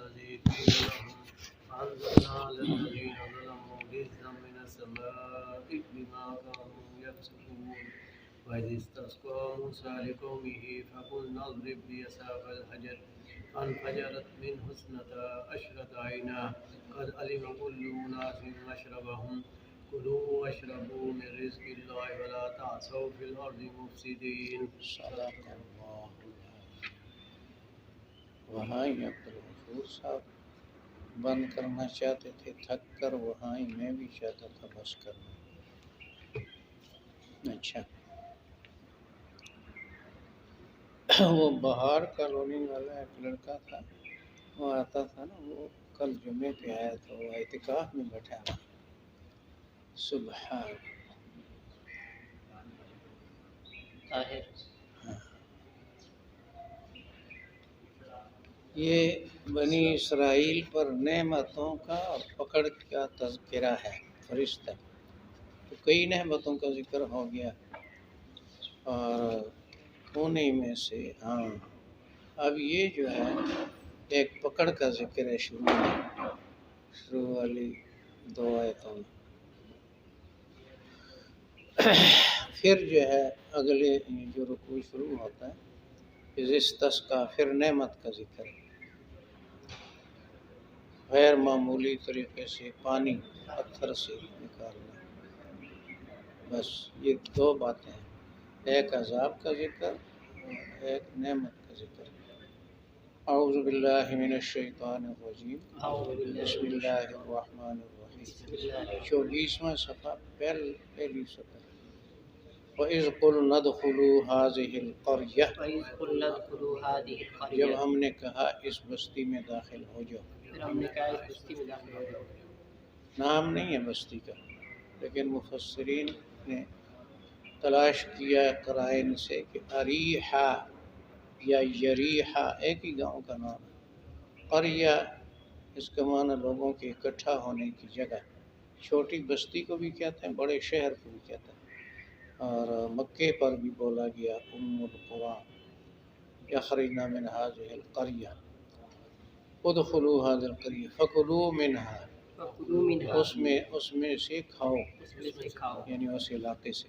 الذي قيل لهم فأنزلنا على الذين ظلموا رجزا من السماء بما كانوا يفسقون وإذ استسقى موسى لقومه فقلنا اضرب بعصاك الحجر فانفجرت منه اثنتا عشرة عينا قد علم كل أناس مشربهم كلوا واشربوا من رزق الله ولا تعثوا في الأرض مفسدين. صدق اللہ. وہاں ہی عبدالغفور صاحب بند کرنا چاہتے تھے، تھک کر وہاں ہی میں بھی چاہتا تھا بس کرنا. اچھا، وہ بہار کالونی والا ایک لڑکا تھا، وہ آتا تھا نا، وہ کل جمعے پہ آیا تھا، وہ اعتکاف میں بیٹھا ہوا. سبحان طاہر. یہ بنی اسرائیل پر نعمتوں کا اور پکڑ کا تذکرہ ہے فرشتہ. تو کئی نعمتوں کا ذکر ہو گیا اور انہیں میں سے اب یہ جو ہے ایک پکڑ کا ذکر ہے شروع والی 2 آیتوں میں. پھر جو ہے اگلے جو رکوع شروع ہوتا ہے اذ استسقا، پھر نعمت کا ذکر ہے، غیر معمولی طریقے سے پانی پتھر سے نکالنا. بس یہ 2 باتیں ہیں، ایک عذاب کا ذکر اور ایک نعمت کا ذکر. اعوذ باللہ من الشیطان الرجیم، بسم اللہ الرحمن الرحیم. 24واں صفحہ پہلی سطر. وَإِذْ قُلْنَا ادْخُلُوا هَٰذِهِ الْقَرْيَةَ، جب ہم نے کہا اس بستی میں داخل ہو جاؤ. نام نہیں ہے بستی کا، لیکن مفسرین نے تلاش کیا قرائن سے کہ اریحہ یا یریحہ ایک ہی گاؤں کا نام ہے. قریہ اس کا معنی لوگوں کے اکٹھا ہونے کی جگہ. چھوٹی بستی کو بھی کہتے ہیں، بڑے شہر کو بھی کہتے ہیں. اور مکے پر بھی بولا گیا ام القری یخرجن من هذه القریہ ادخلوا هذه القریہ فکلوا منها، اس میں سے کھاؤ، یعنی اس علاقے سے.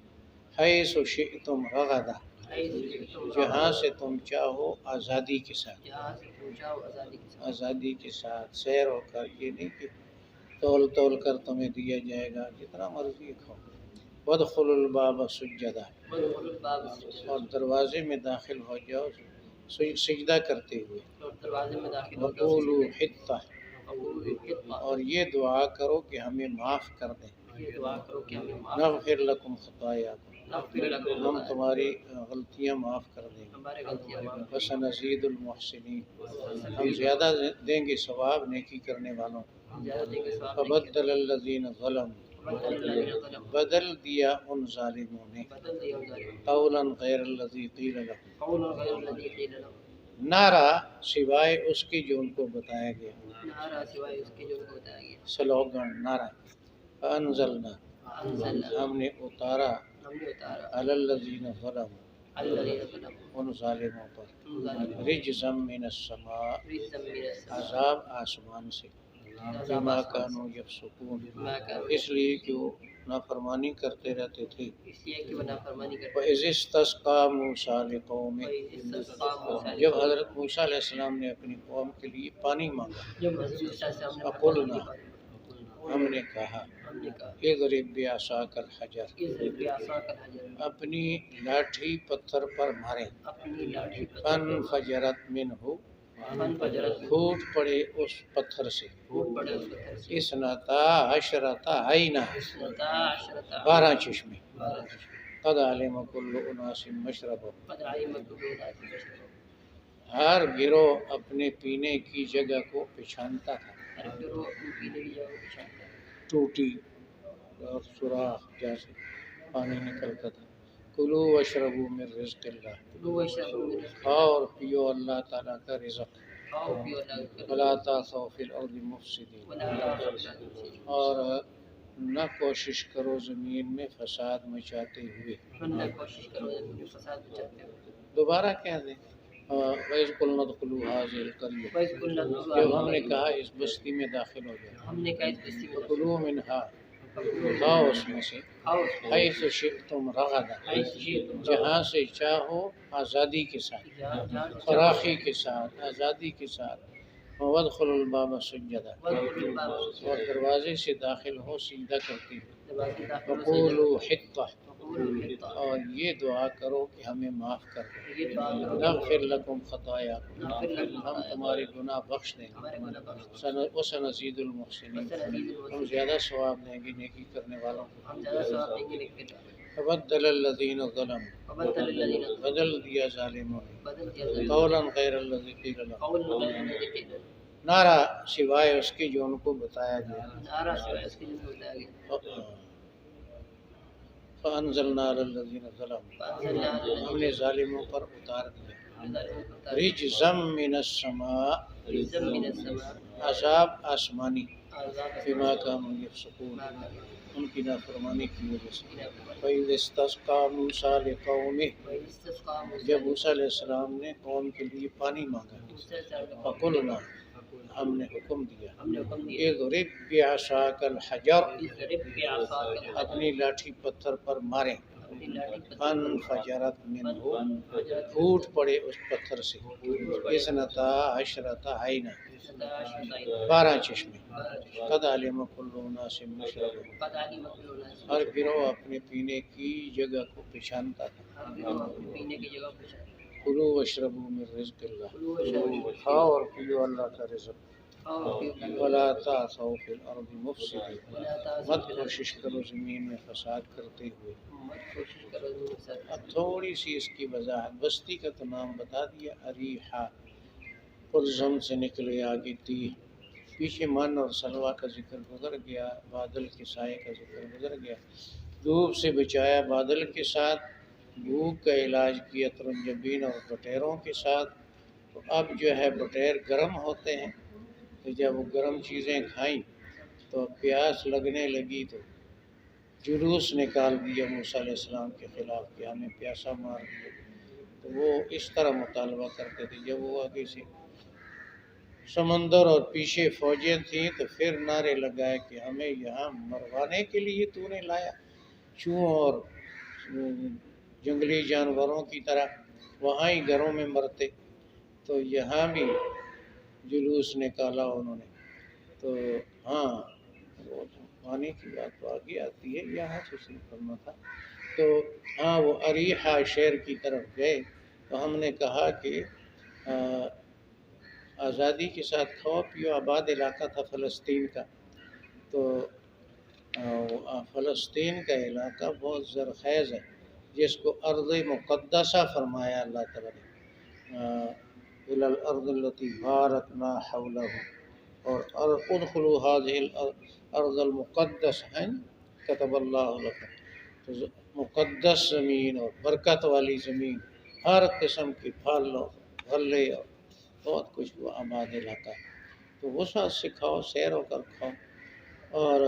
حیث شئتم رغدا، جہاں سے تم چاہو آزادی کے ساتھ. آزادی کے ساتھ سیر ہو کر، یہ نہیں کہ تول کر تمہیں دیا جائے گا، جتنا مرضی کھاؤ. وادخلوا الباب سجدا، اور دروازے میں داخل ہو جاؤ سجدہ کرتے ہوئے. وقولوا حطہ، اور یہ دعا کرو کہ ہمیں معاف کر دیں. نغفر لکم خطایاکم، ہم تمہاری غلطیاں معاف کر دیں گے. وسنزید المحسنین، ہم زیادہ دیں گے ثواب نیکی کرنے والوں کو. فبدل الذین ظلموا، بدل دیا ان ظالموں نے، قولا غیر الذی قیل لهم، نعرہ سوائے اس کی جو ان کو بتایا گیا. سلوگن، نعرہ. فانزلنا، ہم نے اتارا علی الذین ظلموا، ان ظالموں پر، رجزا من السماء، عذاب آسمان سے، بما كانوا یفسقون، اس لیے کہ وہ نافرمانی کرتے رہتے تھے. وَإِذِ اسْتَسْقَىٰ مُوسَىٰ لِقَوْمِهِ، جب حضرت موسیٰ علیہ السلام نے اپنی قوم کے لیے پانی مانگا. فَقُلْنَا، ہم نے کہا، اضرب بعصاک الحجر، اپنی لاٹھی پتھر پر مارے. فانفجرت منہ، پھوٹ پڑے اس پتھر سے. اثنتا عشرۃ عینا، 12 چشمے. قد علم کل اناس مشربهم، ہر گروہ اپنے پینے کی جگہ کو پہچانتا تھا. ٹوٹی اور سوراخ جیسے پانی نکلتا تھا. کلوا واشربوا من رزق اللہ، کھاؤ اور پیو اللہ تعالیٰ کا رزق. ولا تعثوا فی الارض مفسدین، اور نہ کوشش کرو زمین میں فساد مچاتے ہوئے. دوبارہ کہہ دیں وَإِذْ قُلْنَا ادْخُلُوا هَٰذِهِ الْقَرْيَةَ وَإِذْ قُلْنَا جب ہم نے کہا اس بستی میں داخل ہو جائے ہم نے کہا اس بستی میں فَكُلُوا مِنْهَا کھاؤ اس میں سے کھاؤ حیث شئتم رغدا جہاں سے چاہو آزادی کے ساتھ فراخی کے ساتھ آزادی کے ساتھ وَادْخُلُوا الْبَابَ سُجَّدًا اور دروازے سے داخل ہو سجدہ کرتے ہوئے وَقُولُوا حِطَّةٌ اور یہ دعا کرو کہ ہمیں معاف کر دو نغفر لکم خطایاکم ہم تمہارے گناہ بخش دیں گے وسنزید المحسنین ہم زیادہ ثواب دیں گے نیکی کرنے والوں کو فبدل الذین ظلموا بدل دیا ظالموں نے قولا غیر الذی قیل لهم نعرہ سوائے اس کے جو ان کو بتایا گیا فانزلنا علی الذین ظلموا ہم نے ظالموں پر اتار دیا رجزا من السماء عذاب آسمانی بما کانوا یفسقون ان کی نافرمانی کی وجہ سے وَإِذِ اسْتَسْقَىٰ مُوسَىٰ لِقَوْمِهِ جب موسیٰ علیہ السلام نے قوم کے لیے پانی مانگا فَقُلْنَا ہم نے حکم دیا اضرب بعصاک الحجر اپنی لاٹھی پتھر پر ماریں فانفجرت منہ پھوٹ پڑے اس پتھر سے اثنتا عشرۃ عینا 12 چشمے قد علم کل اناس مشربہم ہر گروہ اپنے پینے کی جگہ کو پہچانتا تھا کلوا واشربوا من رزق اللہ کھاؤ اور پیو اللہ کا رزق ولا تعثوا فی الارض مفسدین مت کوشش کرو زمین میں فساد کرتے ہوئے اب تھوڑی سی اس کی وضاحت بستی کا تو نام بتا دیا اریحا قلزم سے نکلے آگے تیہ پیچھے من اور سلوا کا ذکر گزر گیا بادل کے سائے کا ذکر گزر گیا دھوپ سے بچایا بادل کے ساتھ بھوک کا علاج کیا ترنجبین اور بٹیروں کے ساتھ تو اب جو ہے بٹیر گرم ہوتے ہیں تو جب وہ گرم چیزیں کھائیں تو پیاس لگنے لگی تو جلوس نکال دیا موسیٰ علیہ السلام کے خلاف کہ ہمیں پیاسا مار دیا تو وہ اس طرح مطالبہ کرتے تھے جب وہ آگے سے سمندر اور پیچھے فوجیں تھیں تو پھر نعرے لگائے کہ ہمیں یہاں مروانے کے لیے تو نے لایا چوہوں اور جنگلی جانوروں کی طرح وہاں ہی گھروں میں مرتے تو یہاں بھی جلوس نکالا انہوں نے تو ہاں وہ پانی کی بات تو آگے آتی ہے یہاں سے شروع کرنا تھا تو ہاں وہ اریحا شہر کی طرف گئے تو ہم نے کہا کہ آزادی کے ساتھ کھاؤ پیو آباد علاقہ تھا فلسطین کا تو فلسطین کا علاقہ بہت زرخیز ہے جس کو ارض مقدسہ فرمایا اللہ تعالیٰ نے الی الارض التی بارکنا حولہ اور ادخلوا هذه الارض المقدس ہیں کتب اللہ لکم تو مقدس زمین اور برکت والی زمین ہر قسم کے پھل اور غلے اور بہت کچھ وہ آباد علاقہ تو وسعت سے کھاؤ سیر ہو کر کھاؤ اور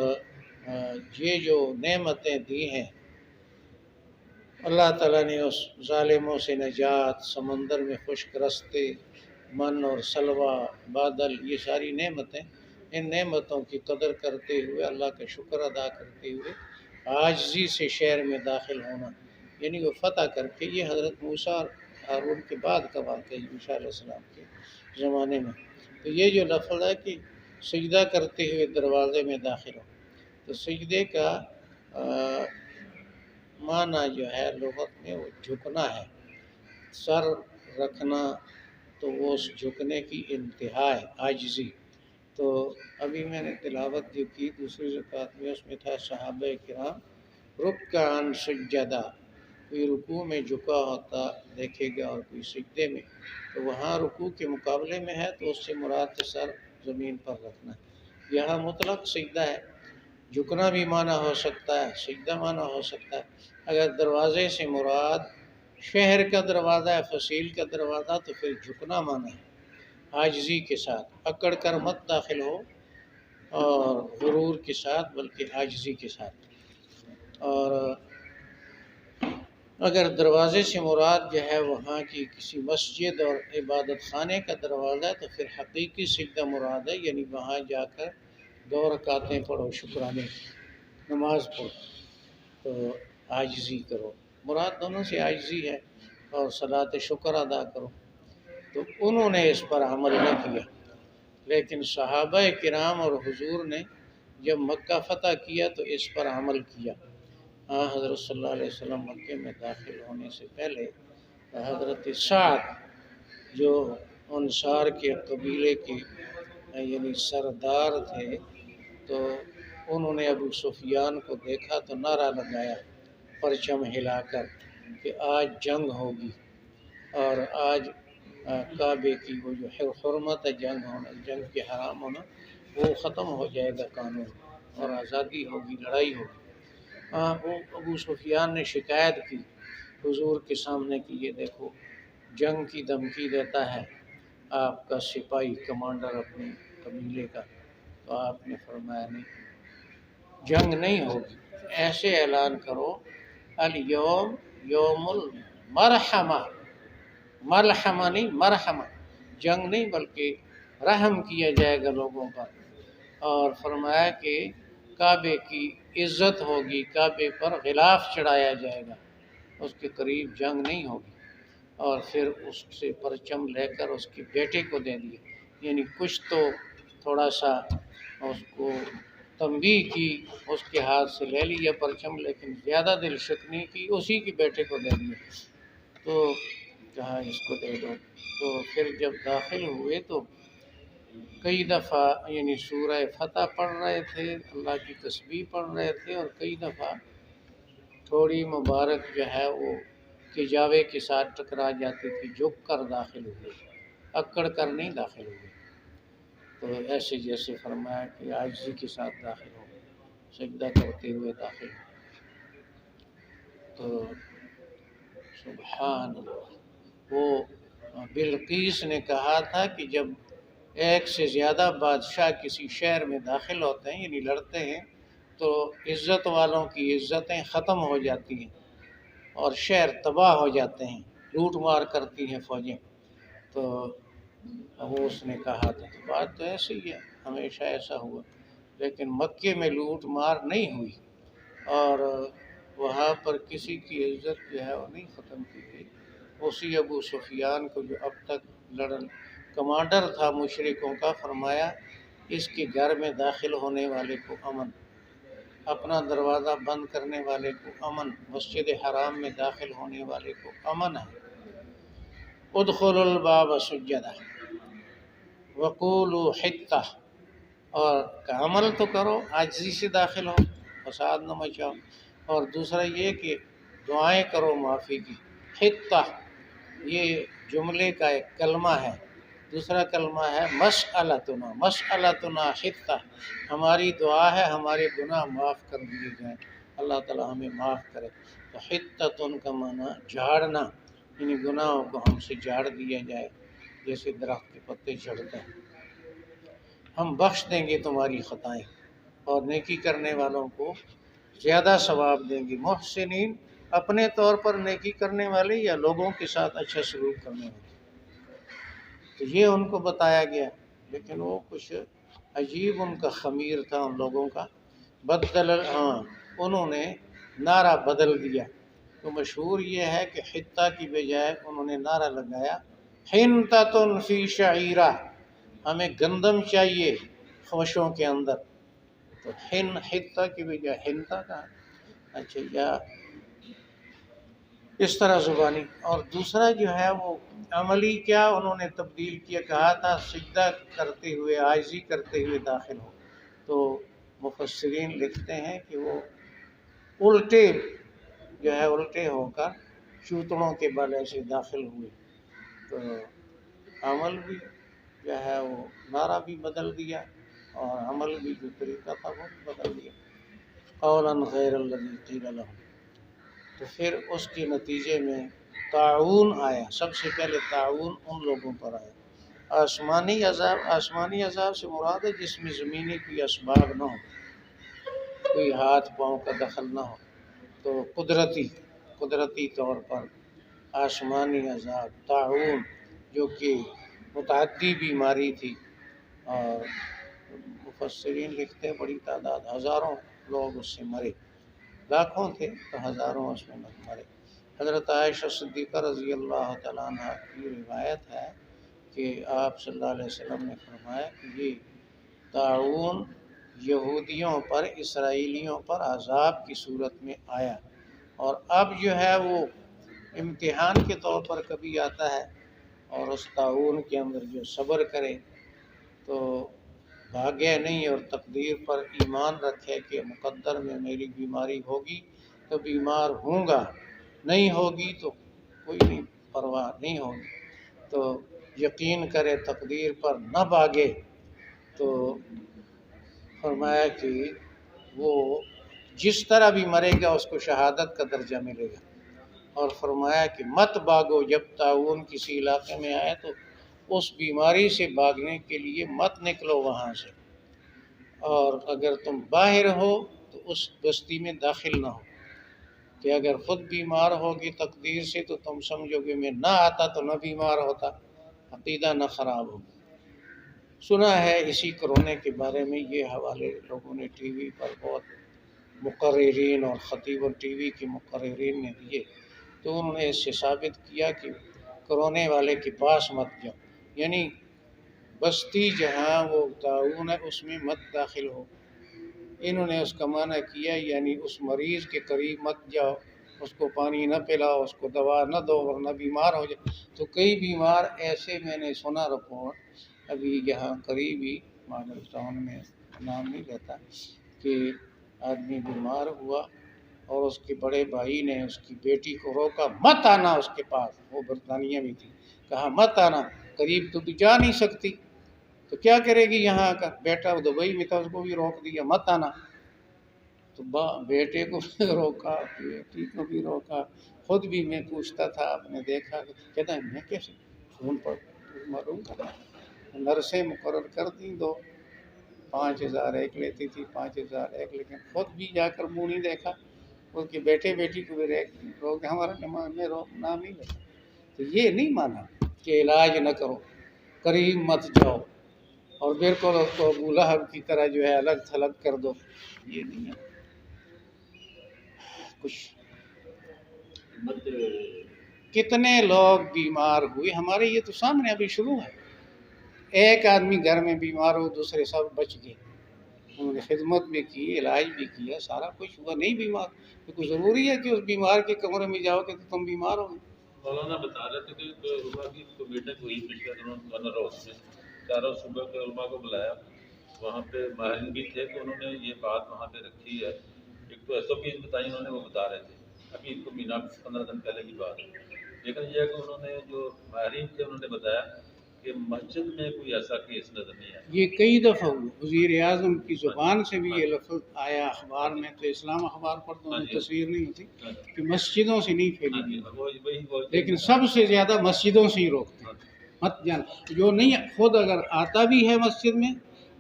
یہ جو نعمتیں دی ہیں اللہ تعالیٰ نے اس ظالموں سے نجات سمندر میں خشک رستے من اور سلوا بادل یہ ساری نعمتیں ان نعمتوں کی قدر کرتے ہوئے اللہ کا شکر ادا کرتے ہوئے عاجزی سے شہر میں داخل ہونا یعنی وہ فتح کر کے یہ حضرت موسیٰ اور ہارون کے بعد کا واقعہ موسیٰ علیہ السلام کے زمانے میں تو یہ جو لفظ ہے کہ سجدہ کرتے ہوئے دروازے میں داخل ہو تو سجدے کا معنی جو ہے لغت میں وہ جھکنا ہے سر رکھنا تو وہ اس جھکنے کی انتہا ہے عاجزی تو ابھی میں نے تلاوت جو کی دوسری رکعت میں اس میں تھا صحابہ کرام رکعاً سجدہ کوئی رکوع میں جھکا ہوتا دیکھے گا اور کوئی سجدے میں تو وہاں رکوع کے مقابلے میں ہے تو اس سے مراد سر زمین پر رکھنا ہے یہاں مطلق سجدہ ہے جھکنا بھی معنی ہو سکتا ہے سجدہ معنی ہو سکتا ہے اگر دروازے سے مراد شہر کا دروازہ ہے فصیل کا دروازہ تو پھر جھکنا معنی ہے عاجزی کے ساتھ اکڑ کر مت داخل ہو اور غرور کے ساتھ بلکہ عاجزی کے ساتھ اور اگر دروازے سے مراد جو ہے وہاں کی کسی مسجد اور عبادت خانے کا دروازہ ہے تو پھر حقیقی سجدہ مراد ہے، یعنی وہاں جا کر 2 رکعتیں پڑھو، شکرانے کی نماز پڑھو، تو عاجزی کرو، مراد دونوں سے عاجزی ہے، اور صلاۃ شکر ادا کرو۔ تو انہوں نے اس پر عمل نہ کیا، لیکن صحابہ کرام اور حضور نے جب مکہ فتح کیا تو اس پر عمل کیا۔ حضرت صلی اللہ علیہ وسلم مکے میں داخل ہونے سے پہلے حضرت سعد جو انصار کے قبیلے کے یعنی سردار تھے، تو انہوں نے ابو سفیان کو دیکھا تو نعرہ لگایا پرچم ہلا کر کہ آج جنگ ہوگی، اور آج کعبے کی وہ جو حرمت ہے جنگ ہونا، جنگ کے حرام ہونا، وہ ختم ہو جائے گا قانون، اور آزادی ہوگی، لڑائی ہوگی۔ وہ ابو سفیان نے شکایت کی حضور کے سامنے کہ یہ دیکھو جنگ کی دھمکی دیتا ہے آپ کا سپاہی، کمانڈر اپنے قبیلے کا، تو آپ نے فرمایا نہیں، جنگ نہیں ہوگی، ایسے اعلان کرو الیوم یوم المرحمہ، ملحمہ نہیں، مرحمہ، جنگ نہیں بلکہ رحم کیا جائے گا لوگوں پر، اور فرمایا کہ کعبے کی عزت ہوگی، کعبے پر غلاف چڑھایا جائے گا، اس کے قریب جنگ نہیں ہوگی۔ اور پھر اس سے پرچم لے کر اس کے بیٹے کو دے دیا، یعنی کچھ تو تھوڑا سا اس کو تنبیہ کی، اس کے ہاتھ سے لے لیا پرچم، لیکن زیادہ دل شکنی کی، اسی کے بیٹے کو دے دیا، تو کہا اس کو دے دو۔ تو پھر جب داخل ہوئے تو کئی دفعہ یعنی سورہ فتح پڑھ رہے تھے، اللہ کی تسبیح پڑھ رہے تھے، اور کئی دفعہ تھوڑی مبارک جو ہے وہ کجاوے کے ساتھ ٹکرا جاتی تھی، جھک کر داخل ہوئے، اکڑ کر نہیں داخل ہوئے، تو ایسے جیسے فرمایا کہ عاجزی کے ساتھ داخل ہو، سجدہ کرتے ہوئے داخل ہو۔ تو سبحان اللہ، وہ بلقیس نے کہا تھا کہ جب ایک سے زیادہ بادشاہ کسی شہر میں داخل ہوتے ہیں یعنی لڑتے ہیں تو عزت والوں کی عزتیں ختم ہو جاتی ہیں اور شہر تباہ ہو جاتے ہیں، لوٹ مار کرتی ہیں فوجیں، تو وہ اس نے کہا تھا، تو بات تو ایسی ہی ہے، ہمیشہ ایسا ہوا، لیکن مکے میں لوٹ مار نہیں ہوئی، اور وہاں پر کسی کی عزت جو ہے وہ نہیں ختم کی گئی۔ اسی ابو سفیان کو جو اب تک کمانڈر تھا مشرکوں کا، فرمایا اس کے گھر میں داخل ہونے والے کو امن، اپنا دروازہ بند کرنے والے کو امن، مسجد حرام میں داخل ہونے والے کو امن ہے۔ ادخلوا الباب سجدا وقولوا حطہ، اور عمل تو کرو، عاجزی سے داخل ہو، فساد نہ مچاؤ، اور دوسرا یہ کہ دعائیں کرو معافی کی۔ حطہ یہ جملے کا ایک کلمہ ہے، دوسرا کلمہ ہے مسئلتنا، مسئلتنا حطہ، ہماری دعا ہے ہمارے گناہ معاف کر دیے جائیں، اللہ تعالی ہمیں معاف کرے۔ تو حطۃ کا معنی جھاڑنا، یعنی گناہوں کو ہم سے جھاڑ دیا جائے جیسے درخت کے پتے جھڑتے ہیں، ہم بخش دیں گے تمہاری خطائیں، اور نیکی کرنے والوں کو زیادہ ثواب دیں گے۔ محسنین اپنے طور پر نیکی کرنے والے یا لوگوں کے ساتھ اچھا سلوک کرنے والے، تو یہ ان کو بتایا گیا، لیکن وہ کچھ عجیب ان کا خمیر تھا ان لوگوں کا، انہوں نے نعرہ بدل دیا۔ تو مشہور یہ ہے کہ حطہ کی بجائے انہوں نے نعرہ لگایا حنطۃ فی شعیرہ، ہمیں گندم چاہیے خوشوں کے اندر، تو حطہ کی بجائے حنطہ کا، اچھا، یا اس طرح زبانی۔ اور دوسرا جو ہے وہ عملی کیا انہوں نے تبدیل کیا، کہا تھا سجدہ کرتے ہوئے، عاجزی کرتے ہوئے داخل ہو، تو مفسرین لکھتے ہیں کہ وہ الٹے جو ہے الٹے ہو کر چوتڑوں کے بل ایسے داخل ہوئے، تو عمل بھی جو ہے وہ نعرہ بھی بدل دیا اور عمل بھی جو طریقہ تھا وہ بدل دیا، قولا غیر الذی قیل لهم۔ تو پھر اس کے نتیجے میں طاعون آیا، سب سے پہلے طاعون ان لوگوں پر آیا۔ آسمانی عذاب سے مراد ہے جس میں زمینی کوئی اسباب نہ ہو، کوئی ہاتھ پاؤں کا دخل نہ ہو، تو قدرتی طور پر آسمانی عذاب، طاعون جو کہ متعدی بیماری تھی، اور مفسرین لکھتے ہیں بڑی تعداد، ہزاروں لوگ اس سے مرے، لاکھوں تھے تو ہزاروں اس میں مرے۔ حضرت عائشہ صدیقہ رضی اللہ تعالیٰ عنہ کی روایت ہے کہ آپ صلی اللہ علیہ وسلم نے فرمایا کہ یہ طاعون یہودیوں پر، اسرائیلیوں پر عذاب کی صورت میں آیا، اور اب جو ہے وہ امتحان کے طور پر کبھی آتا ہے، اور اس طاعون کے اندر جو صبر کرے تو بھاگے نہیں اور تقدیر پر ایمان رکھے کہ مقدر میں میری بیماری ہوگی تو بیمار ہوں گا، نہیں ہوگی تو کوئی نہیں، پرواہ نہیں ہوگی، تو یقین کرے تقدیر پر، نہ بھاگے، تو فرمایا کہ وہ جس طرح بھی مرے گا اس کو شہادت کا درجہ ملے گا۔ اور فرمایا کہ مت بھاگو، جب طاعون کسی علاقے میں آئے تو اس بیماری سے بھاگنے کے لیے مت نکلو وہاں سے، اور اگر تم باہر ہو تو اس بستی میں داخل نہ ہو، کہ اگر خود بیمار ہوگی تقدیر سے تو تم سمجھو گے میں نہ آتا تو نہ بیمار ہوتا، عقیدہ نہ خراب ہو۔ سنا ہے اسی کرونے کے بارے میں یہ حوالے لوگوں نے ٹی وی پر بہت مقررین اور خطیب ٹی وی کے مقررین نے دیے، تو انہوں نے اس سے ثابت کیا کہ کرونے والے کے پاس مت جاؤ، یعنی بستی جہاں وہ طاعون ہے اس میں مت داخل ہو۔ انہوں نے اس کا معنی کیا یعنی اس مریض کے قریب مت جاؤ، اس کو پانی نہ پلاؤ، اس کو دوا نہ دو ورنہ بیمار ہو جائے۔ تو کئی بیمار ایسے میں نے سنا رپورٹ ابھی یہاں قریب ہی ماڈل ٹاؤن میں، نام نہیں لیتا، کہ آدمی بیمار ہوا اور اس کے بڑے بھائی نے اس کی بیٹی کو روکا، مت آنا اس کے پاس، وہ برطانیہ میں تھی، کہا مت آنا، قریب تو بھی جا نہیں سکتی تو کیا کرے گی یہاں آ کر، بیٹا دبئی میں تھا اس کو بھی روک دیا مت آنا، تو بیٹے کو بھی روکا، بیٹی کو بھی روکا، خود بھی میں پوچھتا تھا، آپ نے دیکھا، کہتا ہے میں کیسے فون پر معلوم کرا، نرسیں مقرر کر دیں، 5,000 ایک لیتی تھی، 5,000 ایک، لیکن خود بھی جا کر منہ نہیں دیکھا، اس کے بیٹے بیٹی کو بھی روک، ہمارا نام نہیں لیتا۔ تو یہ نہیں مانا کہ علاج نہ کرو، قریب مت جاؤ، اور بالکل اس کو ابو لہب کی طرح جو ہے الگ تھلگ کر دو، یہ نہیں ہے کچھ۔ کتنے لوگ بیمار ہوئے ہمارے، یہ تو سامنے ابھی شروع ہے، ایک آدمی گھر میں بیمار ہو دوسرے سب بچ گئے، انہوں نے خدمت بھی کی، علاج بھی کیا، سارا کچھ ہوا، نہیں بیمار، تو کوئی ضروری ہے کہ اس بیمار کے کمرے میں جاؤ کہ تم بیمار ہو گئے۔ مولانا بتا رہے تھے کہ علماء کی کوئی میٹنگ ہوئی پچھلے دنوں گورنر ہاؤس میں، چاروں صوبوں کے علماء کو بلایا، وہاں پہ ماہرین بھی تھے، تو انہوں نے یہ بات وہاں پہ رکھی ہے، ایک تو SOPs بتائی انہوں نے، وہ بتا رہے تھے، ابھی اس کو مہینہ 15 دن پہلے کی بات ہے، لیکن یہ ہے کہ انہوں نے جو ماہرین تھے انہوں نے بتایا کہ مسجد میں کوئی ایسا کیس نظر نہیں آیا۔ یہ کئی دفعہ وزیر اعظم کی زبان سے بھی یہ لفظ آیا اخبار میں، تو اسلام اخبار پر تو تصویر نہیں ہوتی کہ مسجدوں سے نہیں پھیلی، لیکن سب سے زیادہ مسجدوں سے ہی روکتے ہیں، مت جانا، جو نہیں خود اگر آتا بھی ہے مسجد میں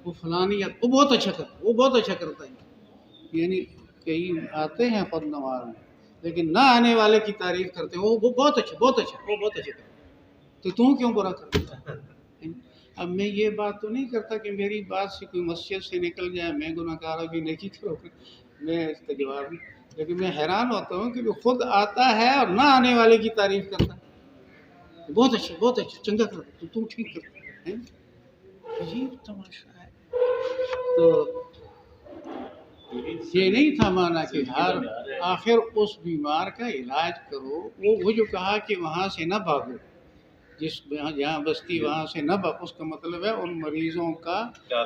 وہ فلانی وہ بہت اچھا کرتا ہے، یعنی کئی آتے ہیں خود نماز میں لیکن نہ آنے والے کی تعریف کرتے ہیں، وہ بہت اچھا کرتا ہے، تو تم کیوں برا کرتا ہے؟ اب میں یہ بات تو نہیں کرتا کہ میری بات سے کوئی مسجد سے نکل جائے میں گناہ گار بھی نہیں کروں، میں اس کا جواب نہیں، لیکن میں حیران ہوتا ہوں کہ وہ خود آتا ہے اور نہ آنے والے کی تعریف کرتا ہے، بہت اچھا چنگا کرتا تو تم ٹھیک کرتا ہے، عجیب تماشا ہے۔ تو یہ نہیں تھا مانا کہ ہر آخر اس بیمار کا علاج کرو، وہ جو کہا کہ وہاں سے نہ بھاگو، جہاں بستی وہاں سے نہ بھاگو، اس کا مطلب ہے ان مریضوں کا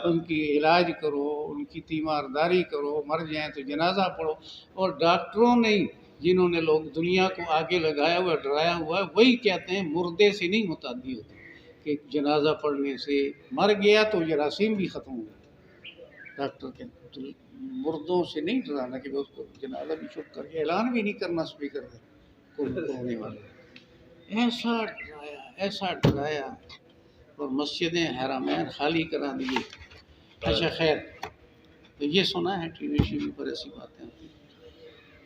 ان کی علاج کرو، ان کی تیمارداری کرو، مر جائیں تو جنازہ پڑھو، اور ڈاکٹروں نے جنہوں نے لوگ دنیا کو آگے لگایا ہوا ڈرایا ہوا ہے وہی کہتے ہیں مردے سے نہیں متعدی ہوتے، کہ جنازہ پڑھنے سے مر گیا تو جراثیم بھی ختم ہو گئے، ڈاکٹر کے مردوں سے نہیں ڈرانا کہ اس کو جنازہ بھی چھپ کر کے اعلان بھی نہیں کرنا اسپیکر کو ہونے والے، ایسا ڈرایا اور مسجدیں حرمین خالی کرا دیے۔ اچھا خیر، تو یہ سنا ہے ٹی وی پر ایسی باتیں ہوتی ہیں۔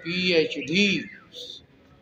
PhD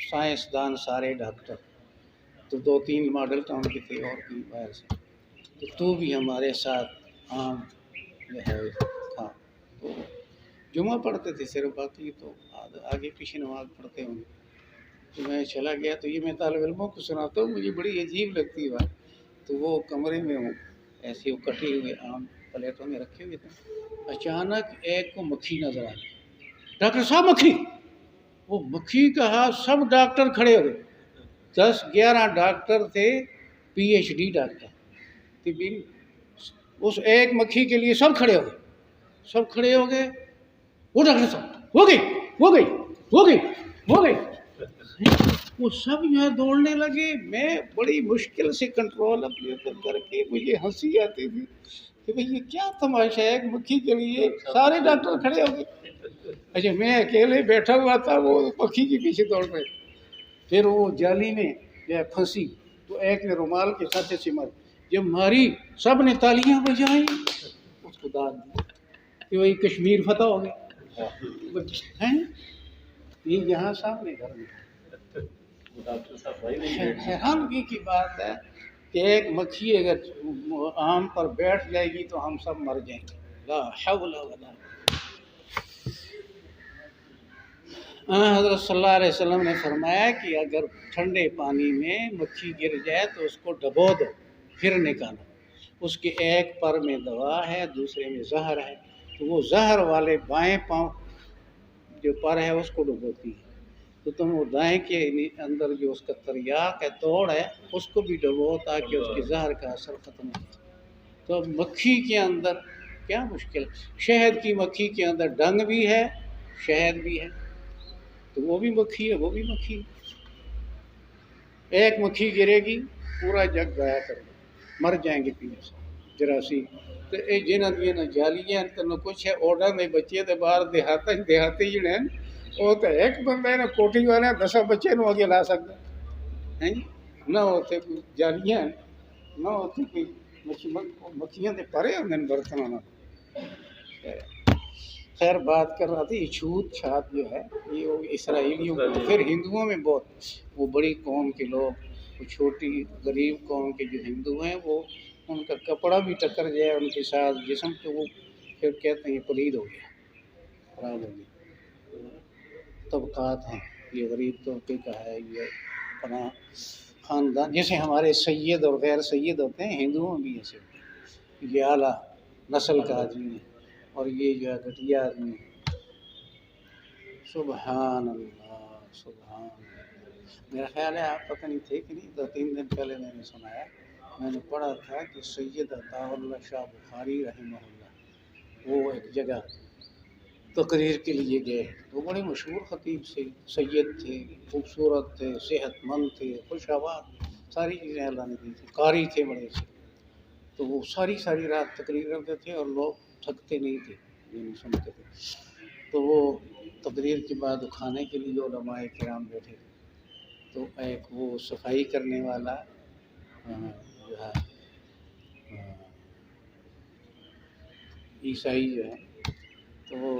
سائنسدان سارے ڈاکٹر، تو 2-3 ماڈل ٹاؤن کے تھے اور بھی باہر سے، تو بھی ہمارے ساتھ عام جو ہے تھا، تو جمعہ پڑھتے تھے صرف، باقی تو آگے پیچھے نماز پڑھتے ہوں گے۔ تو میں چلا گیا، تو یہ میں طالب علموں کو سناتا ہوں، مجھے بڑی عجیب لگتی ہے بات۔ تو وہ کمرے میں ہوں، ایسے وہ کٹے ہوئے آم پلیٹوں میں رکھے ہوئے تھے، اچانک ایک کو مکھی نظر آ گئی، ڈاکٹر صاحب مکھی، وہ مکھی کہا، سب ڈاکٹر کھڑے ہو گئے، 10-11 ڈاکٹر تھے، PhD ڈاکٹر، اس ایک مکھی کے لیے سب کھڑے ہو گئے، وہ ڈاکٹر صاحب ہو گئی، وہ سب یہاں دوڑنے لگے۔ میں بڑی مشکل سے کنٹرول اپنے اوپر کر کے، مجھے ہنسی آتی تھی کہ بھئی یہ کیا تماشا ہے، ایک مکھی کے لیے سارے ڈاکٹر کھڑے ہو گئے۔ اچھا میں اکیلے بیٹھا ہوا تھا، وہ مکھی کے پیچھے دوڑ پڑے، پھر وہ جالی میں پھنسی، تو ایک نے رومال کے ساتھ سے ماری، جب ماری سب نے تالیاں بجائیں، اس کو داد دی کہ وہی کشمیر فتح ہو گئی ہیں، یہ یہاں سامنے گھر میں۔ حیرانگی کی بات ہے کہ ایک مکھی اگر آم پر بیٹھ جائے گی تو ہم سب مر جائیں گے، لا حول ولا۔ حضرت صلی اللہ علیہ وسلم نے فرمایا کہ اگر ٹھنڈے پانی میں مکھی گر جائے تو اس کو ڈبو دو، پھر نکالو، اس کے ایک پر میں دوا ہے، دوسرے میں زہر ہے، تو وہ زہر والے بائیں پاؤں جو پر ہے اس کو ڈبوتی ہے، تو تم وہ دائیں کے اندر جو اس کا تریاق ہے، توڑ ہے، اس کو بھی ڈبو تاکہ اس کے زہر کا اثر ختم ہو جائے۔ تو مکھی کے اندر کیا مشکل، شہد کی مکھی کے اندر ڈنگ بھی ہے، شہد بھی ہے، تو وہ بھی مکھی ہے، وہ بھی مکھی ہے۔ ایک مکھی گرے گی پورا جگ ضائع کر دے، مر جائیں گے پینے سے جراثیم۔ تو یہ جنہاں جالیاں تو کچھ ہے، اوڈا میں بچے تو باہر دیہاتی جڑے ہیں، وہ تو ایک بندہ ہے نا کوٹھی والا 10 بچے نو آگے لا سکتا ہے، نہ ہوتے کوئی جالیاں، نہ ہوتی کوئی مکھیاں دے پرے ہوندے برتن نہ۔ خیر بات کر رہا تھا، یہ چھوت چھات جو ہے یہ اسرائیلیوں کو، پھر ہندوؤں میں بہت، وہ بڑی قوم کے لوگ، وہ چھوٹی غریب قوم کے جو ہندو ہیں، وہ ان کا کپڑا بھی ٹکر جائے ان کے ساتھ جسم، تو وہ پھر کہتے ہیں یہ پلید ہو گیا، خراب ہو گیا۔ طبقات ہیں، یہ غریب طبقے کا ہے، یہ اپنا خاندان، جیسے ہمارے سید اور غیر سید ہوتے ہیں، ہندوؤں میں بھی ایسے، یہ اعلیٰ نسل کا آدمی ہے اور یہ جو ہے گھٹیا آدمی ہے۔ سبحان اللہ سبحان اللہ۔ میرا خیال ہے آپ پتہ نہیں تھے کہ نہیں، 2-3 دن پہلے میں نے سنایا، میں نے پڑھا تھا کہ سید عطا اللہ شاہ بخاری رحمہ اللہ وہ ایک جگہ تقریر کے لیے گئے، وہ بڑے مشہور خطیب سے سید تھے، خوبصورت تھے، صحت مند تھے، خوش آباد، ساری چیزیں اللہ نے دی تھی، قاری تھے بڑے سے، تو وہ ساری رات تقریر کرتے تھے اور لوگ تھکتے نہیں تھے، یعنی سنتے تھے۔ تو وہ تقریر کے بعد کھانے کے لیے علماء کرام بیٹھے تھے، تو ایک وہ صفائی کرنے والا جو ہے عیسائی جو ہے، تو وہ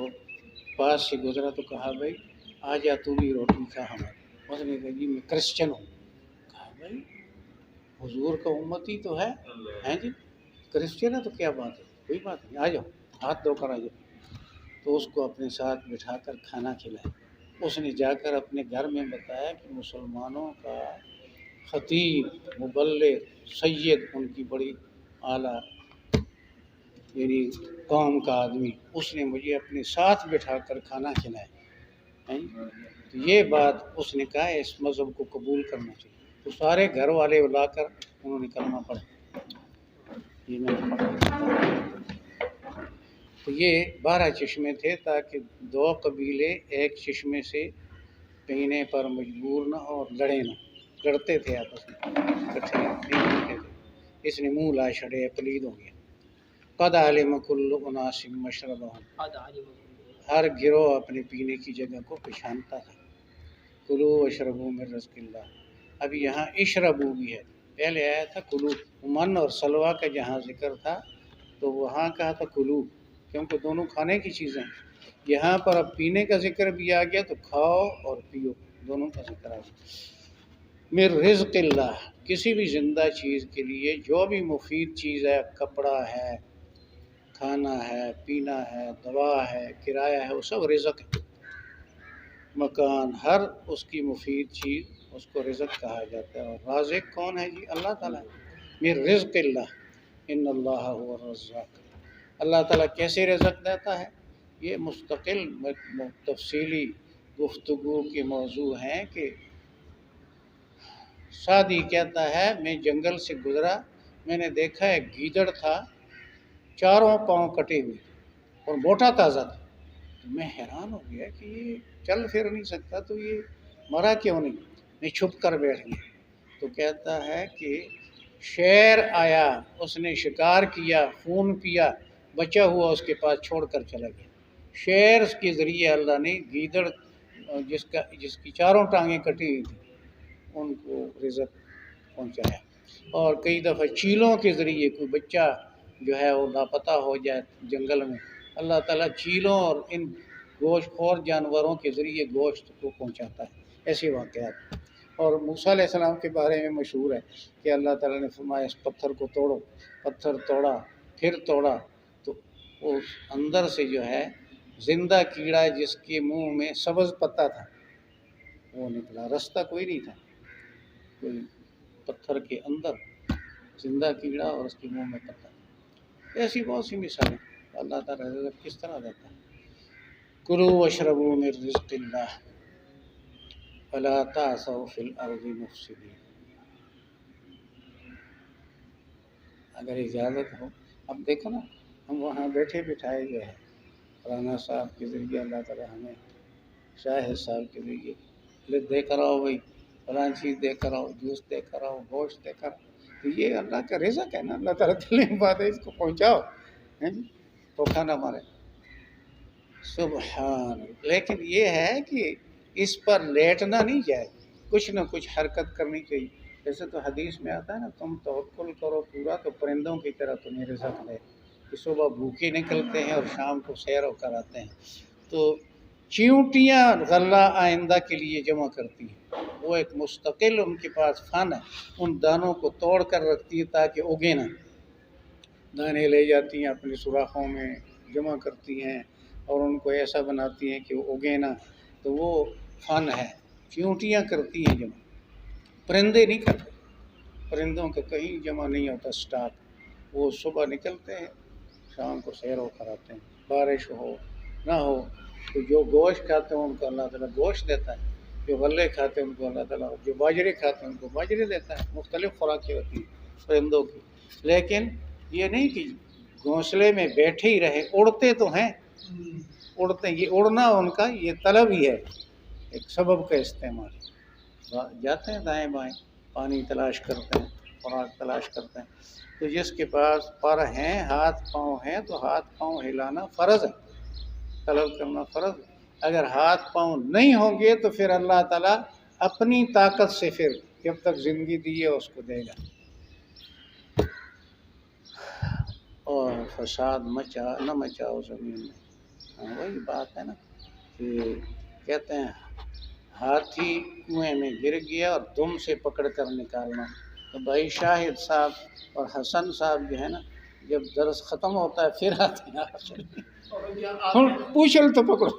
پاس سے گزرا تو کہا بھائی آ جا تو بھی روٹی کھا ہماری۔ اس نے کہا جی میں کرسچن ہوں۔ کہا بھائی حضور کا امتی تو ہے جی، کرسچن ہے تو کیا بات ہے، کوئی بات نہیں، آ جاؤ، ہاتھ دھو کر آ جاؤ۔ تو اس کو اپنے ساتھ بٹھا کر کھانا کھلایا۔ اس نے جا کر اپنے گھر میں بتایا کہ مسلمانوں کا خطیب، مبلغ، سید، ان کی بڑی اعلیٰ یعنی قوم کا آدمی، اس نے مجھے اپنے ساتھ بٹھا کر کھانا کھلایا۔ تو یہ بات اس نے کہا اس مذہب کو قبول کرنا چاہیے، تو سارے گھر والے لا کر انہوں نے کلمہ پڑھا۔ یہ میں نے پڑھا، تو یہ 12 چشمے تھے تاکہ 2 قبیلے ایک چشمے سے پینے پر مجبور نہ ہو اور لڑتے تھے آپس میں، اکٹھے نہیں پیتے تھے۔ اس نے منہ لا چھڑے، پلید ہو گیا۔ قد علم کل اناس مشربہم، ہر گروہ اپنے پینے کی جگہ کو پہچانتا تھا۔ کلوا واشربوا من رزق اللہ، اب یہاں اشربو بھی ہے، پہلے آیا تھا کلو، من اور سلوا کا جہاں ذکر تھا تو وہاں کہا تھا کلو، کیونکہ دونوں کھانے کی چیزیں ہیں۔ یہاں پر اب پینے کا ذکر بھی آ گیا تو کھاؤ اور پیو، دونوں کا ذکر ہے۔ من رزق اللہ، کسی بھی زندہ چیز کے لیے جو بھی مفید چیز ہے، کپڑا ہے، کھانا ہے، پینا ہے، دوا ہے، کرایہ ہے، وہ سب رزق ہے۔ مکان، ہر اس کی مفید چیز اس کو رزق کہا جاتا ہے۔ اور رازق کون ہے جی؟ اللہ تعالیٰ ہے۔ من رزق اللہ ان اللہ هو الرزاق، اللہ تعالیٰ کیسے رزق دیتا ہے؟ یہ مستقل تفصیلی گفتگو کے موضوع ہیں کہ سعدی کہتا ہے میں جنگل سے گزرا، میں نے دیکھا ایک گیدڑ تھا، چاروں پاؤں کٹے ہوئے اور موٹا تازہ تھا، تو میں حیران ہو گیا کہ یہ چل پھر نہیں سکتا، تو یہ مرا کیوں نہیں؟ میں چھپ کر بیٹھ گیا۔ تو کہتا ہے کہ شیر آیا، اس نے شکار کیا، خون پیا، بچا ہوا اس کے پاس چھوڑ کر چلا گیا۔ شیر کے ذریعے اللہ نے گیدڑ جس کی چاروں ٹانگیں کٹی ہوئی تھیں ان کو رزق پہنچایا۔ اور کئی دفعہ چیلوں کے ذریعے کوئی بچہ جو ہے وہ لاپتہ ہو جائے جنگل میں، اللہ تعالیٰ چیلوں اور ان گوشت خور جانوروں کے ذریعے گوشت کو پہنچاتا ہے۔ ایسے واقعات۔ اور موسیٰ علیہ السلام کے بارے میں مشہور ہے کہ اللہ تعالیٰ نے فرمایا اس پتھر کو توڑو، پتھر توڑا، پھر توڑا، تو اس اندر سے جو ہے زندہ کیڑا جس کے منہ میں سبز پتا تھا وہ نکلا، رستہ کوئی نہیں تھا، کوئی پتھر کے اندر زندہ کیڑا اور اس کے منہ میں پتا۔ ایسی بہت سی مثالیں اللہ تعالیٰ رزق کس طرح دیتا ہے۔ کلوا واشربوا من رزق اللہ ولا تعثوا فی الارض مفسدین۔ اگر اجازت ہو، اب دیکھو نا، ہم وہاں بیٹھے بٹھائے جو ہے رانا صاحب کے ذریعے اللہ تعالیٰ ہمیں، شاہد صاحب کے ذریعے لے دے کر آؤ، بھائی فلاں چیز دے کر آؤ، جوس دے کر آؤ، گوشت دے کر آؤ، تو یہ اللہ کا رزق ہے نا، اللہ تعالیٰ دل میں بات ہے، اس کو پہنچاؤ، دھوکہ نہ مارے۔ سبحان، لیکن یہ ہے کہ اس پر لیٹنا نہیں جائے، کچھ نہ کچھ حرکت کرنی چاہیے۔ جیسے تو حدیث میں آتا ہے نا، تم توکل کرو پورا تو پرندوں کی طرح تمہیں رزق دے، کہ صبح بھوکے نکلتے ہیں اور شام کو سیر و کر آتے ہیں۔ تو چیونٹیاں غلہ آئندہ کے لیے جمع کرتی ہیں، وہ ایک مستقل ان کے پاس فن ہے، ان دانوں کو توڑ کر رکھتی ہے تاکہ اگے نہ، دانے لے جاتی ہیں اپنے سوراخوں میں جمع کرتی ہیں اور ان کو ایسا بناتی ہیں کہ وہ اگے نہ، تو وہ فن ہے، چیونٹیاں کرتی ہیں جمع، پرندے نہیں کرتے، پرندوں کا کہیں جمع نہیں ہوتا سٹاک، وہ صبح نکلتے ہیں شام کو سیر و کر آتے ہیں، بارش ہو نہ ہو، تو جو گوشت کھاتے ہیں ان کو اللہ تعالیٰ گوشت دیتا ہے، جو غلے کھاتے ہیں ان کو اللہ تعالیٰ، جو باجرے کھاتے ہیں ان کو باجرے دیتا ہے، مختلف خوراکیں ہوتی ہیں پرندوں کی، لیکن یہ نہیں کہ گھونسلے میں بیٹھے ہی رہے، اڑتے تو ہیں، اڑتے، یہ اڑنا ان کا یہ طلب ہی ہے، ایک سبب کا استعمال، جاتے ہیں دائیں بائیں، پانی تلاش کرتے ہیں، خوراک تلاش کرتے ہیں۔ تو جس کے پاس پر ہیں، ہاتھ پاؤں ہیں، تو ہاتھ پاؤں ہلانا فرض ہے، طلب کرنا فرض ہے۔ اگر ہاتھ پاؤں نہیں ہوں گے تو پھر اللہ تعالیٰ اپنی طاقت سے پھر جب تک زندگی دی ہے اس کو دے گا۔ اور فساد نہ مچاؤ زمین میں، وہی بات ہے نا کہ کہتے ہیں ہاتھی کنویں میں گر گیا اور دم سے پکڑ کر نکالنا۔ تو بھائی شاہد صاحب اور حسن صاحب جو ہے نا، جب درس ختم ہوتا ہے پھر آتے ہیں پوچھل تو پکڑو،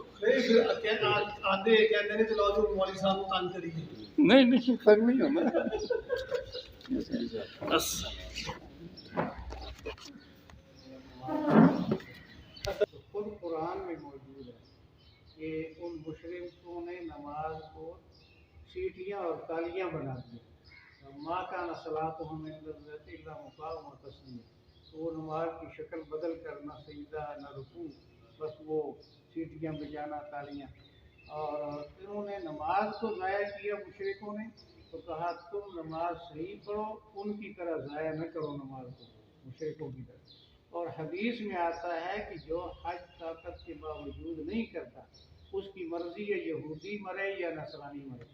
نہیں فرق نہیں ہونا۔ خود قرآن میں موجود ہے کہ ان مشرکوں نے نماز کو سیٹیاں اور تالیاں بنا دیا، ماں کا صلاتهم عند البیت الا مقام و تسلیم، وہ نماز کی شکل بدل کر نہ سجدہ نہ رکوع، بس وہ سیٹیاں بجانا، تالیاں۔ اور انہوں نے نماز کو ضائع کیا مشرکوں نے، تو کہا تم نماز صحیح پڑھو، ان کی طرح ضائع نہ کرو نماز کو، مشرکوں کی طرح۔ اور حدیث میں آتا ہے کہ جو حج طاقت کے باوجود نہیں کرتا اس کی مرضی ہے یہودی مرے یا نصرانی مرے،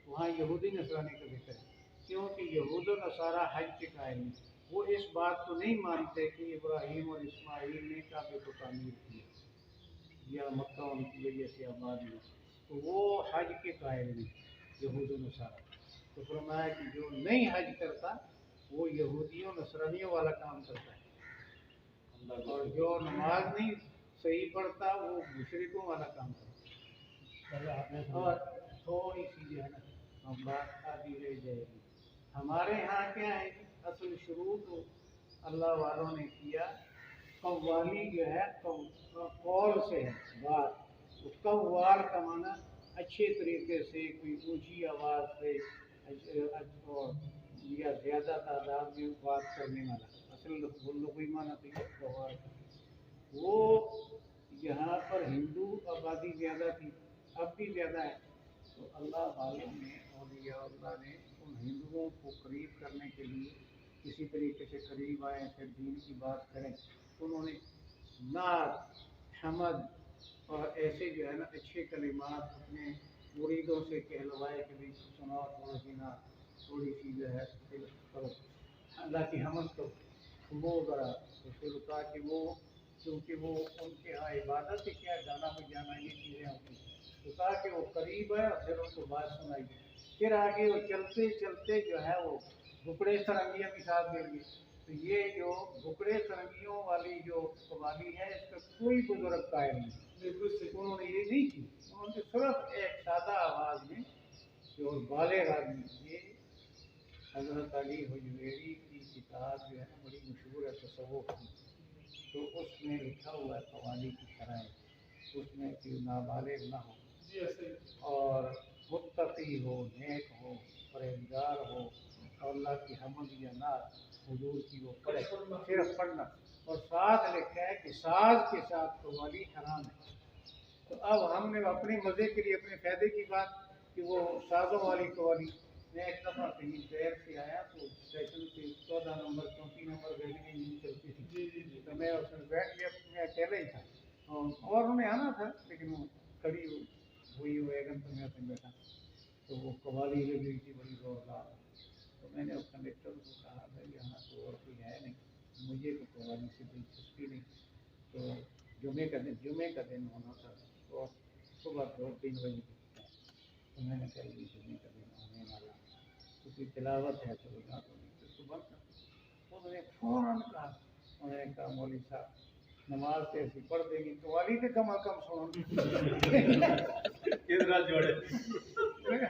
وہاں یہودی نصرانی کا ذکر ہے، کیونکہ یہود و نصارہ حج کے قائل ہیں، وہ اس بات کو نہیں مانتے کہ ابراہیم اور اسماعیل نے کعبے کو تعمیر کیا یا مکہ ان کی وجہ سے آباد ہوا، تو وہ حج کے قائل نہیں یہود و نصارہ. تو فرمایا کہ جو نہیں حج کرتا وہ یہودیوں نصرانیوں والا کام کرتا ہے، اور جو نماز نہیں صحیح پڑھتا وہ مشرکوں والا کام کرتا ہے. اور تھوڑی سی جو ہے نا بات آدھی رہ جائے گی. ہمارے ہاں کیا ہے کہ اصل شروع تو اللہ والوں نے کیا قوالی جو ہے قول سے ہے بات. قوال کا معنی اچھے طریقے سے کوئی اونچی آواز سے اور یا زیادہ تعداد میں بات کرنے والا. اصل لغوی معنی تو یہ قوال کا. وہ یہاں پر ہندو آبادی زیادہ تھی، اب بھی زیادہ ہے. تو اللہ والوں نے اولیاء اللہ نے ان ہندوؤں کو قریب کرنے کے لیے کسی طریقے سے قریب آئے، پھر دین کی بات کریں. انہوں نے نعت، حمد اور ایسے جو ہے نا اچھے کلمات اپنے مریدوں سے کہلوائے کہ بھی سناؤ تھوڑی سی نعت، تھوڑی سی جو ہے کرو اللہ کی حمد کرو. وہ ذرا پھر کہا کہ وہ کیونکہ وہ ان کے یہاں عبادت ہے، کیا گانا بجانا یہ چیزیں ہوتی ہیں. تو کہا کہ وہ قریب ہے اور پھر ان کو بات سنائی. پھر آگے وہ چلتے چلتے جو ہے وہ بکڑے سرنگیاں بھی ساتھ مل گئی. تو یہ جو بکڑے سرنگیوں والی جو قوالی ہے اس کا کوئی بزرگ قائل نہیں. انہوں نے یہ نہیں کی، انہوں نے صرف ایک سادہ آواز میں جو بالغ آدمی. یہ حضرت علی حجویری کی کتاب جو ہے نا بڑی مشہور ہے تصوف کی، تو اس میں لکھا ہوا ہے قوالی کی شرائط. اس میں کہ نابالغ نہ ہو اور متقی ہو، نیک ہو، پرہیزگار ہو، اور اللہ کی حمد یا نعت حضور کی وہ پڑھے، صرف پڑھنا. اور ساتھ لکھا ہے کہ ساز کے ساتھ قوالی حرام ہے. تو اب ہم نے اپنے مزے کے لیے اپنے فائدے کی بات کہ وہ سازوں والی قوالی. میں ایک دفعہ کہیں شہر سے آیا تو اسٹیشن سے 14 نمبر 34 نمبر ریل نہیں چلتی تھی. تو میں اس میں بیٹھ گیا، میں اکیلا ہی تھا اور انہیں آنا تھا لیکن وہ کھڑی ہوئی ویگن تو میں بیٹھا. تو وہ قوالی لگی تھی بڑی زوردار. تو میں نے اس کنڈکٹر کو کہا بھائی یہاں تو اور کوئی ہے نہیں، مجھے تو قوالی سے دلچسپی نہیں. تو جمعے کا دن ہونا تھا اور صبح 2-3 بجے تک. تو میں نے کہا یہ جمعے کا دن ہونے والا تو کوئی تلاوت ہے چلو جا تو نہیں تو بند کر. انہوں نے فوراً کہا، انہوں نے کہا مولوی صاحب نماز سے ایسی پڑھ دیں گی قوالی سے کم از کم سنو.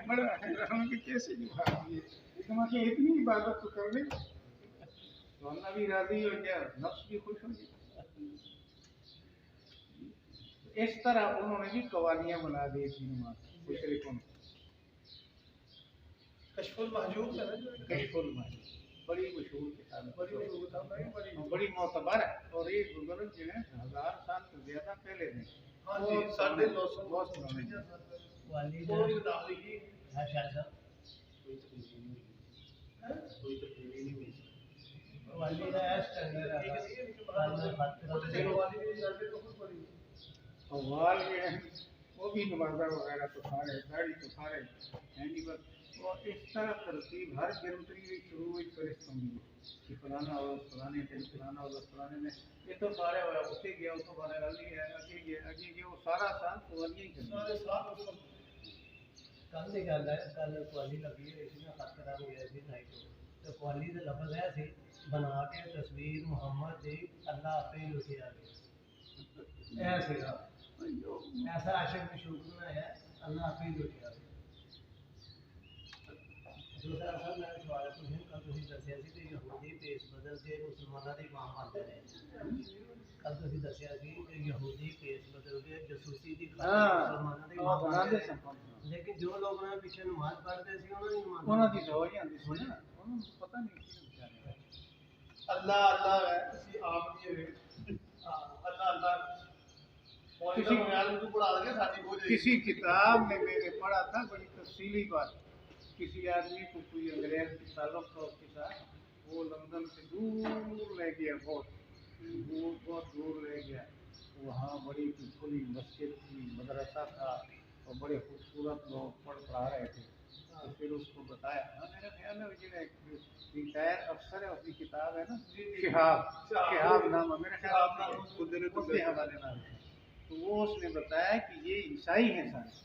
بڑا حیران کہ کیسے جواب دیے، اتنی عبادت تو کر لیں تو اللہ بھی راضی ہو گیا، نفس بھی خوش ہو گیا. اس طرح انہوں نے بھی قوالیاں بنا دی تھی نماز مشرکوں نے. کشف المحجوب ہے نا، کشف المحجوب بڑی مشہور کتاب ہے، بڑی معتبر ہے. اور یہ بزرگ جو ہے 1000 سال سے زیادہ پہلے نے. ہاں جی 950 بہت پرانے. کوئی تبدیلی نہیں ہوئی. قوال جو ہے وہ بھی نمازہ وغیرہ تو سارے داڑھی تو سارے ہیں نہیں. بس اور اس طرح ترتیب ہر گرمتری شروع ہوئی فرست ہوں گی کہ فلانا اور فلانے دن فلانا اور فلانے میں یہ تو سارے ہوتے گیا وہ تو بارے والی ہے آگے گیا وہ سارا سال قوالیاں ہی کرتے. کل کی گل ہے، کل قوالی لگی ہوئی سی، میں خط خراب ہو گیا سی نائٹ تو قوالی کا لفظ ہے سی بنا کے تصویر محمد دی اللہ آپ ہی لٹھی آ گئی. ایسا عاشق مشوق بنایا اللہ آپ ہی لٹھی آ گئی. دوسرا سر میں سوال پوچھیں کل تھی دسیا سی کہ یہودی پیس بدل کے مسلمانوں کے امام بنتے ہیں. کل تھی دسیا سی کہ یہودی پیس بدل کے جاسوسی کی مسلمانوں کے امام بنتے ہیں. لیکن جو لوگ انہوں نے پیچھے نماز پڑھتے سی انہوں کی دوائی آتی سی نا، انہوں کو پتہ نہیں اللہ اللہ ہے کسی آپ نہیں اللہ اللہ کسی کتاب میں نے پڑھا تھا بڑی تفصیلی بات. کسی آدمی کو کوئی انگریز کی تعلق تھا اس کے ساتھ، وہ لندن سے دور لے گیا، بہت دور لے گیا. وہاں بڑی کھلی مسجد تھی، مدرسہ تھا اور بڑے خوبصورت لوگ پڑھا رہے تھے. تو پھر اس کو بتایا، میرا خیال ہے جو ریٹائر افسر ہے اس کی کتاب ہے نا شہاب نام ہے میرا خیال کے حوالے نام ہے. تو وہ اس نے بتایا کہ یہ عیسائی ہیں سارے،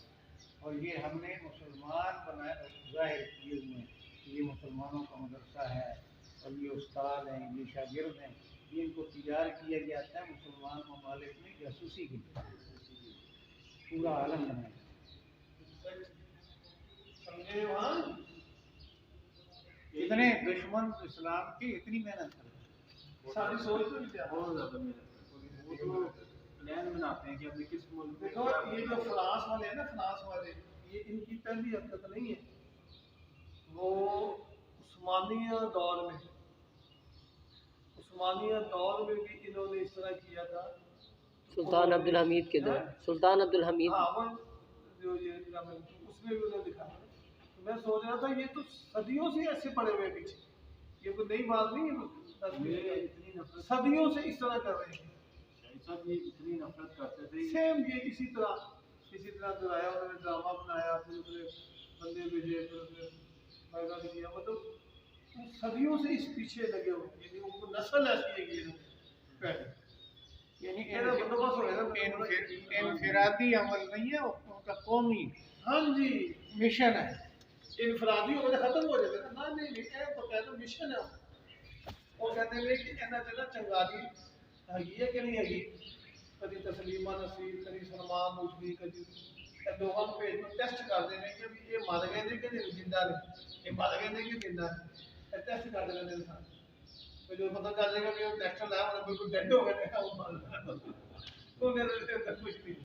اور یہ ہم نے مسلمان بنائے ظاہر کیے ہوئے ہیں کہ یہ مسلمانوں کا مدرسہ ہے اور یہ استاد ہیں یہ شاگرد ہیں، یہ ان کو تیار کیا جاتا ہے مسلمان ممالک میں جاسوسی کے لیے، پورا عالم بنایا۔ سمجھے وہاں اتنے دشمن اسلام کی اتنی محنت کرتے ہیں، ساری سوچ تو نہیں بہت زیادہ محنت، وہ تو پلان بناتے ہیں کہ اپنے کس ملک میں دیکھو یہ جو فرانس والے ہیں نا، فرانس والے یہ ان کی پہلی حرکت نہیں ہے، وہ عثمانیہ دور میں بھی انہوں نے اس طرح کیا تھا۔ سلطان عبد الحمید کے دور، سلطان عبد الحمید ہاں وہ جو یہ اس میں بھی انہوں نے دکھایا۔ تو میں سوچ رہا تھا یہ تو صدیوں سے ایسے پڑے ہوئے پیچھے، یہ کوئی نئی بات نہیں ہے، اتنی نفرت، صدیوں سے اس طرح کر رہے ہیں۔ شاہد صاحب یہ اتنی نفرت کرتے تھے، سیم یہ اسی طرح دلایا، انہوں نے ڈرامہ بنایا، پھر اس نے بندے بھیجے، پھر اس نے پیدا کیا، مطلب صدیوں سے اس پیچھے لگے ہوئے ہیں، یعنی ان کو نسل ایسی ہے کہ پہلے یعنی میرا بندوبست ہو گیا نا۔ انفرادی عمل نہیں ہے، ان کا قومی ہاں جی، مشن ہے۔ انفرادی ہو گئے ختم ہو جاتے نا، نہیں تو کہتے مشن ہے، وہ کہتے ہیں کہ ایسا چلا چنگاری ہے کہ نہیں ہے، کبھی تسلیمہ نصیر، کبھی سلمان رشدی، کبھی لوگوں کو ٹیسٹ کر دیں گے کہ یہ مر گئے تھے کہ نہیں زندہ نہیں، یہ مر گئے تھے کہ زندہ نہیں، ٹیسٹ کر دیں گے انسان جو پتہ چل جائے گا کہ ٹیسٹ لایا بالکل ڈیڈ ہو گئے، وہ مر گئے، کچھ نہیں۔